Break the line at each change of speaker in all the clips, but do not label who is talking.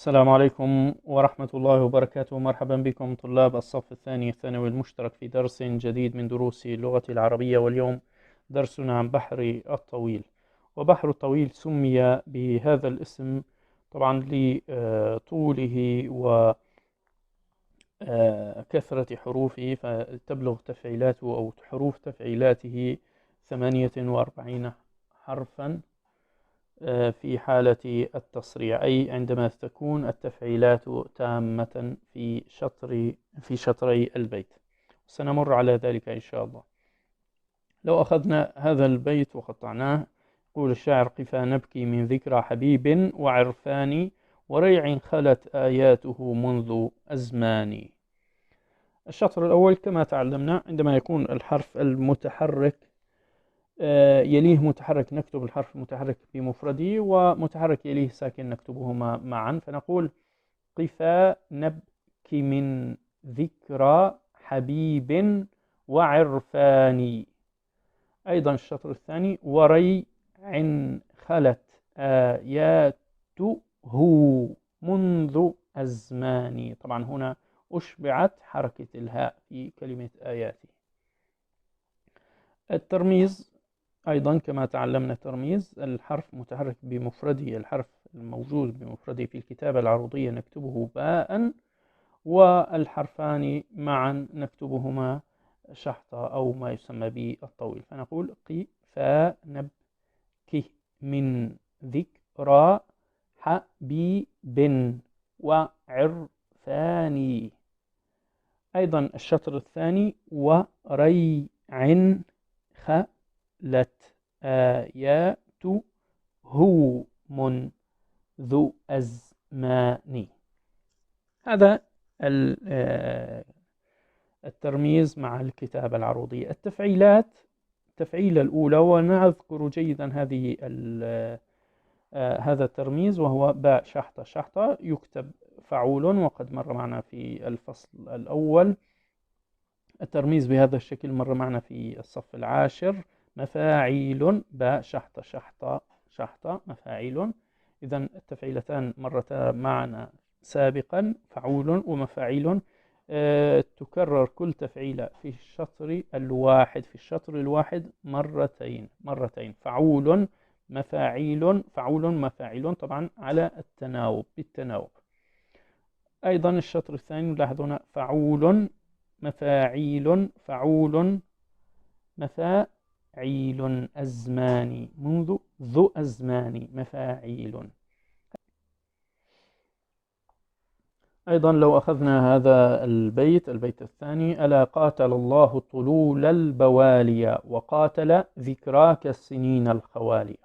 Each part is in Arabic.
السلام عليكم ورحمة الله وبركاته. مرحبا بكم طلاب الصف الثاني الثانوي المشترك في درس جديد من دروس اللغة العربية. واليوم درسنا عن بحر الطويل. وبحر الطويل سمي بهذا الاسم طبعا لطوله وكثرة حروفه، فتبلغ تفعيلاته أو حروف تفعيلاته 48 حرفا في حالة التصريع، أي عندما تكون التفعيلات تامة في شطري البيت. سنمر على ذلك إن شاء الله. لو أخذنا هذا البيت وقطعناه، يقول الشاعر: قفا نبكي من ذكرى حبيب وعرفان، وريع خلت آياته منذ أزمان. الشطر الأول كما تعلمنا، عندما يكون الحرف المتحرك يليه متحرك نكتب الحرف المتحرك بمفرده، ومتحرك يليه ساكن نكتبهما معا. فنقول: قفا نبكي من ذكرى حبيب وعرفان. أيضا الشطر الثاني: وريع خلت آياته منذ أزمان. طبعا هنا أشبعت حركة الهاء في كلمة آياته. الترميز أيضا كما تعلمنا، ترميز الحرف متحرك بمفرده، الحرف الموجود بمفرده في الكتابة العروضية نكتبه باء، والحرفان معا نكتبهما شحطة أو ما يسمى بالطويل. فنقول: قفا نبكي من ذكرى حبيب وعرفان. أيضا الشطر الثاني: وريع خلت آياته منذ أزمان. هذا الترميز مع الكتابة العروضية. التفعيلات: التفعيلة الأولى، ونذكر جيدا هذا الترميز، وهو باء شحطة شحطة، يكتب فعول، وقد مر معنا في الفصل الأول. الترميز بهذا الشكل مر معنا في الصف العاشر: مفاعيل، باء شحطة شحطة شحطة مفاعيل. إذا التفعيلتان مرتا معنا سابقا، فعول ومفاعيل. تكرر كل تفعيلة في الشطر الواحد مرتين. فعول مفاعيل، فعول مفاعيل، طبعا على بالتناوب. أيضا الشطر الثاني نلاحظ هنا: فعول مفاعيل، فعول مفاعيل، أزمان، منذ ذو أزمان، مفاعيل. أيضا لو أخذنا هذا البيت الثاني: ألا قاتل الله طلول البواليا، وقاتل ذكراك السنين الخواليا.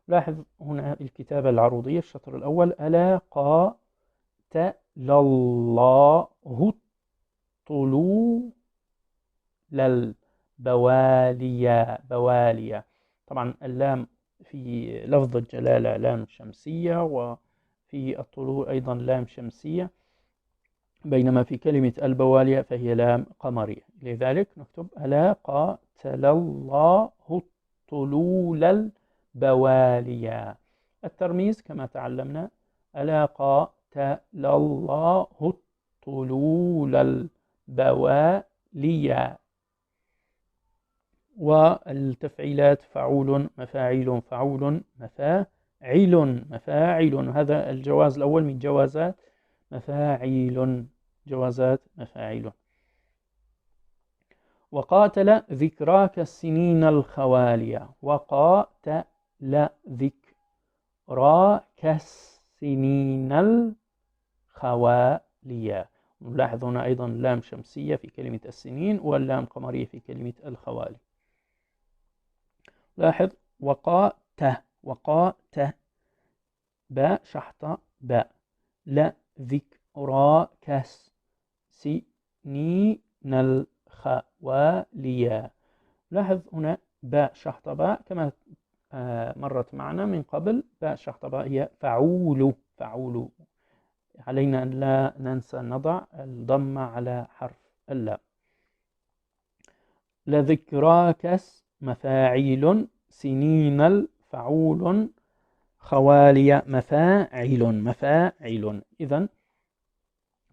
لاحظ هنا الكتابة العروضية، الشطر الأول: ألا قاتل الله طلول بواليا. طبعا اللام في لفظ الجلالة لام شمسية، وفي الطلوع أيضا لام شمسية، بينما في كلمة البواليا فهي لام قمرية. لذلك نكتب: ألا قاتل الله طلول البواليا. الترميز كما تعلمنا: ألا قاتل الله طلول البواليا. والتفعيلات: فعول مفاعيل، فعول مفاعل. هذا الجواز الأول من جوازات مفاعيل، جوازات مفاعيل. وقاتل ذكراك السنين الخوالية، وقاتل ذكراك السنين الخوالية. نلاحظ هنا أيضا لام شمسية في كلمة السنين، واللام قمرية في كلمة الخوالي. لاحظ: وقات باء شحطة باء، لا ذكراك سنين الخوالية. لاحظ هنا باء شحطة باء كما مرت معنا من قبل. باء شحطة باء هي فعول. علينا أن لا ننسى نضع الضمة على حرف اللام. لذكراك مفاعيل، سنين الفعول، خوالي مفاعل، مفاعل. إذن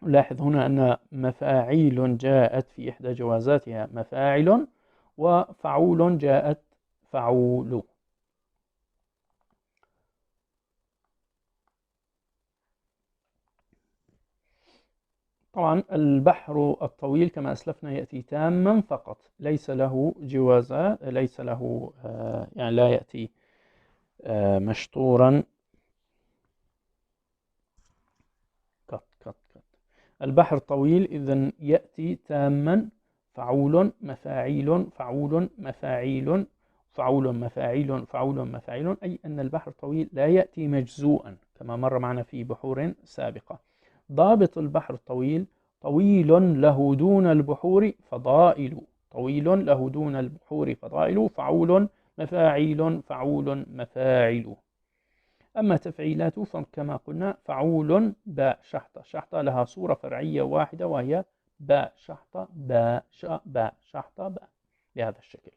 لاحظ هنا أن مفاعيل جاءت في إحدى جوازاتها مفاعل، وفعول جاءت فعول. طبعا البحر الطويل كما أسلفنا يأتي تاما فقط، ليس له جوازات، ليس له يعني لا يأتي مشطورا. البحر الطويل إذن يأتي تاما، فعول مفاعيل فعول مفاعيل فعول مفاعيل فعول مفاعيل، أي أن البحر الطويل لا يأتي مجزوءا كما مر معنا في بحور سابقة. ضابط البحر الطويل: طويل له دون البحور فضائل، طويل له دون البحور فضائل، فعول مفاعيل فعول مفاعل. أما تفعيلاته فكما قلنا فعول باء شحطة، شحطة لها صورة فرعية واحدة وهي باء شحطة باء باء شحطة باء بهذا الشكل.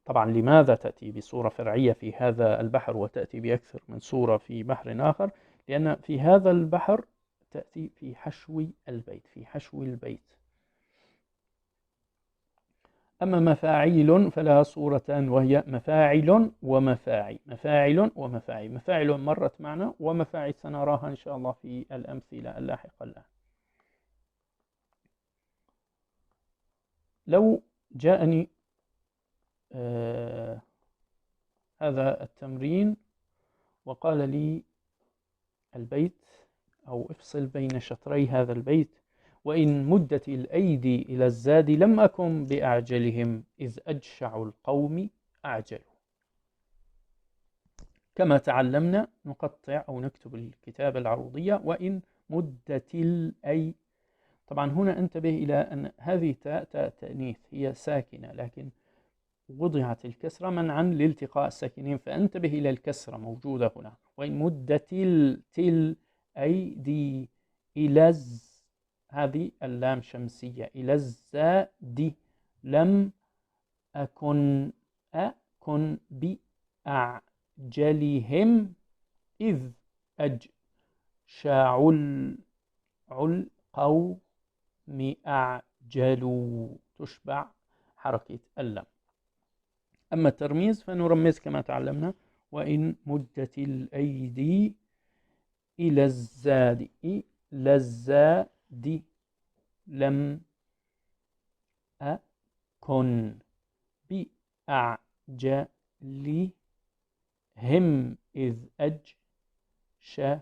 طبعا لماذا تأتي بصورة فرعية في هذا البحر وتأتي بأكثر من صورة في بحر آخر؟ لأن في هذا البحر تأتي في حشو البيت، في حشو البيت. أما مفاعيل فلها صورتان وهي مفاعل ومفاعي، مفاعل ومفاعي. مفاعل مرت معنا، ومفاعي سنراها إن شاء الله في الأمثلة اللاحقة الآن. لو جاءني هذا التمرين وقال لي البيت أو افصل بين شطري هذا البيت: وإن مدت الأيدي إلى الزاد لم أكن بأعجلهم إذ أجشع القوم أعجلوا. كما تعلمنا نقطع أو نكتب الكتابة العروضية: وإن مدت الأي. طبعا هنا انتبه إلى أن هذه تاء تأنيث هي ساكنة، لكن وضعت الكسرة منعا لالتقاء الساكنين، فانتبه إلى الكسرة موجودة هنا. وإن مدت تل أيدي إلى هذه اللام شمسية إلى الزاد لم أكن بأعجلهم إذ أجشع القوم أعجلوا، تشبع حركة اللام. أما الترميز فنرمز كما تعلمنا: وإن مدت الأيدي إلى الزاد لم أكن بأعجلهم إذ أجشع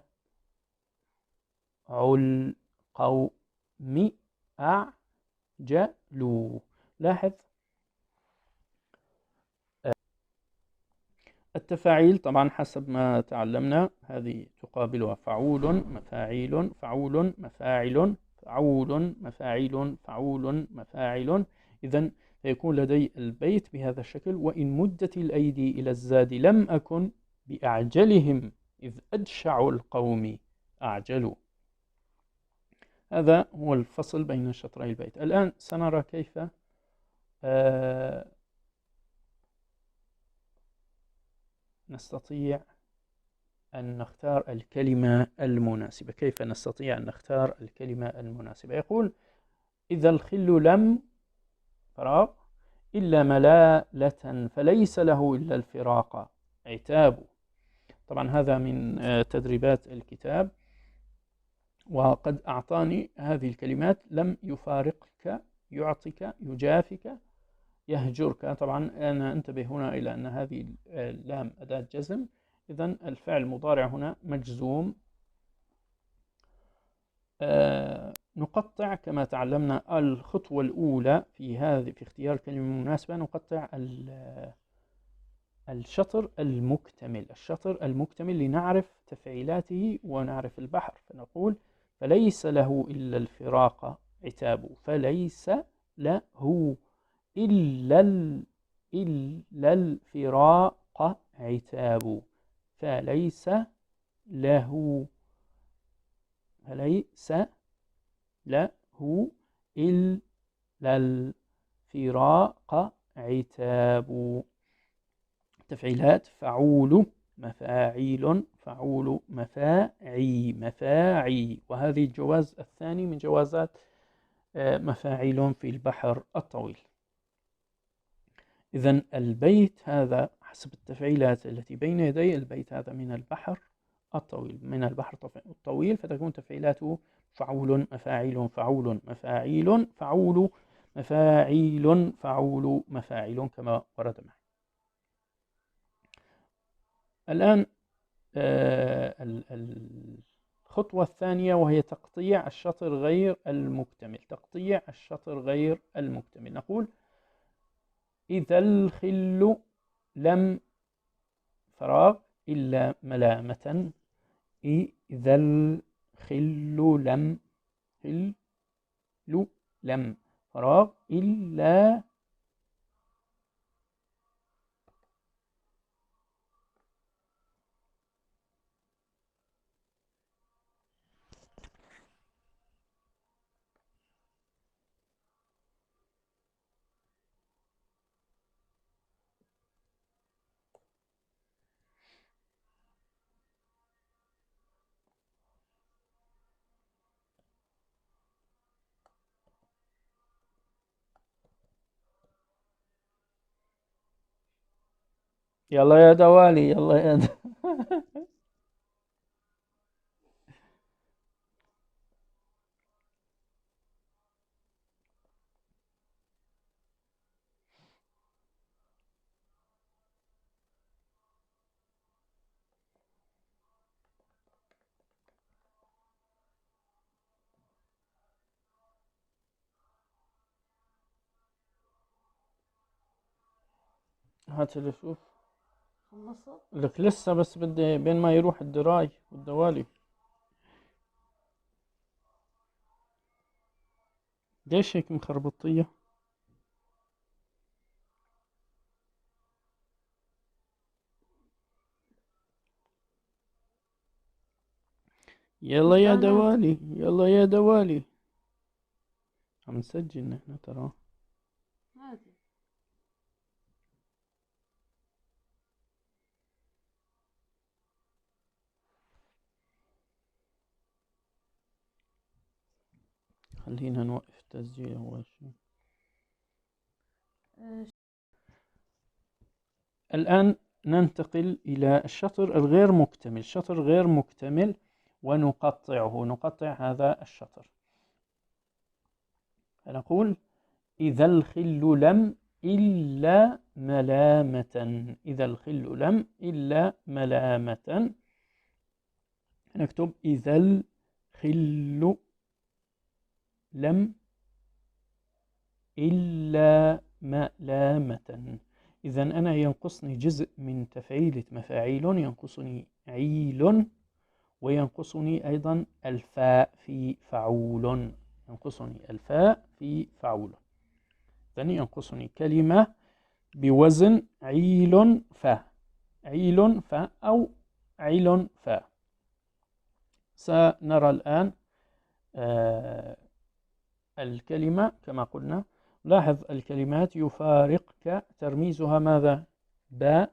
القوم أعجلوا. لاحظ التفاعيل طبعا حسب ما تعلمنا هذه تقابلها فعول مفاعيل فعول مفاعل فعول مفاعيل فعول مفاعل. إذن فيكون لدي البيت بهذا الشكل: وإن مدت الأيدي إلى الزاد لم أكن بأعجلهم إذ أجشع القوم أعجلوا. هذا هو الفصل بين شطري البيت. الآن سنرى كيف نستطيع أن نختار الكلمة المناسبة. كيف نستطيع أن نختار الكلمة المناسبة؟ يقول: إذا الخل لم فراغ إلا ملالة فليس له إلا الفراق عتاب. طبعا هذا من تدريبات الكتاب، وقد أعطاني هذه الكلمات: لم يفارقك، يعطيك، يجافك، يهجرك. طبعا أنا انتبه هنا إلى أن هذه اللام أداة جزم، إذن الفعل المضارع هنا مجزوم. نقطع كما تعلمنا الخطوة الأولى في اختيار كلمة مناسبة، نقطع الشطر المكتمل لنعرف تفعيلاته ونعرف البحر. فنقول: فليس له إلا الفراق عتاب، فليس له إلا الفراق عتاب، فليس له إلا الفراق عتاب. تفعيلات: فعول، مفاعيل، فعول، مفاعي. وهذه الجواز الثاني من جوازات مفاعيل في البحر الطويل. إذن البيت هذا حسب التفعيلات التي بين يدي، البيت هذا من البحر الطويل، من البحر الطويل، فتكون تفعيلاته فعول، مفاعيل، فعول، مفاعيل، فعول، مفاعيل، فعول، مفاعل، كما ورد معي. الآن الخطوة الثانية، وهي تقطيع الشطر غير المكتمل. تقطيع الشطر غير المكتمل، نقول: إذا الخل لم فراغ إلا ملامة. إذا الخل لم لم فراغ إلا يلا يا دوالي، يلا يا هات اللي شوف.
خلصت؟
لك لسه، بس بدي بين ما يروح الدراي والدوالي. ليش هيك مخربطية؟ يلا يا دوالي، يلا يا دوالي. عم نسجل نحن ترى.
عادي.
خلينا نوقف التسجيل أول شيء. الآن ننتقل إلى الشطر الغير مكتمل. شطر غير مكتمل ونقطعه، نقطع هذا الشطر. فنقول: إذا الخل لم إلا ملامة. إذا الخل لم إلا ملامة. نكتب: إذا الخل لم إلا ملامة. إذا أنا ينقصني جزء من تفعيلة مفاعيل، ينقصني عيل، وينقصني أيضا الفاء في فعول. ينقصني الفاء في فعول. إذن ينقصني كلمة بوزن عيل فاء، عيل فاء أو عيل فاء. سنرى الآن الكلمة كما قلنا. لاحظ الكلمات يفارقك ترميزها ماذا؟ باء،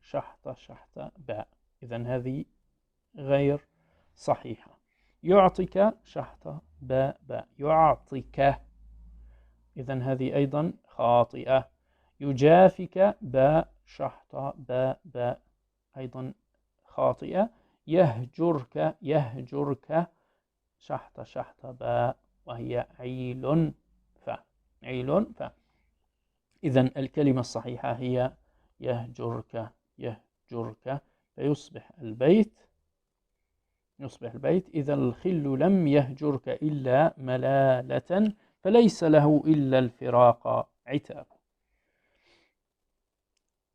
شحطة، شحطة، باء. إذن هذه غير صحيحة. يعطيك، شحطة، باء، باء، يعطيك. إذن هذه أيضا خاطئة. يجافك، باء، شحطة، باء، باء، أيضا خاطئة. يهجرك، يهجرك، شحطة، شحطة، باء، وهي عيل فاء، عيل فاء. إذن الكلمة الصحيحة هي يهجرك، يهجرك. فيصبح البيت، يصبح البيت: إذا الخل لم يهجرك إلا ملالة، فليس له إلا الفراق عتاب.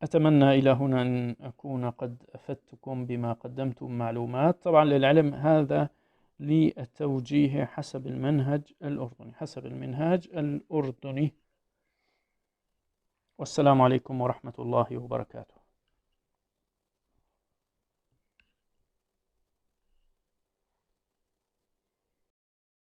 أتمنى إلى هنا أن أكون قد أفدتكم بما قدمتم معلومات. طبعا للعلم هذا للتوجيه حسب المنهج الأردني، حسب المنهاج الأردني. والسلام عليكم ورحمة الله وبركاته.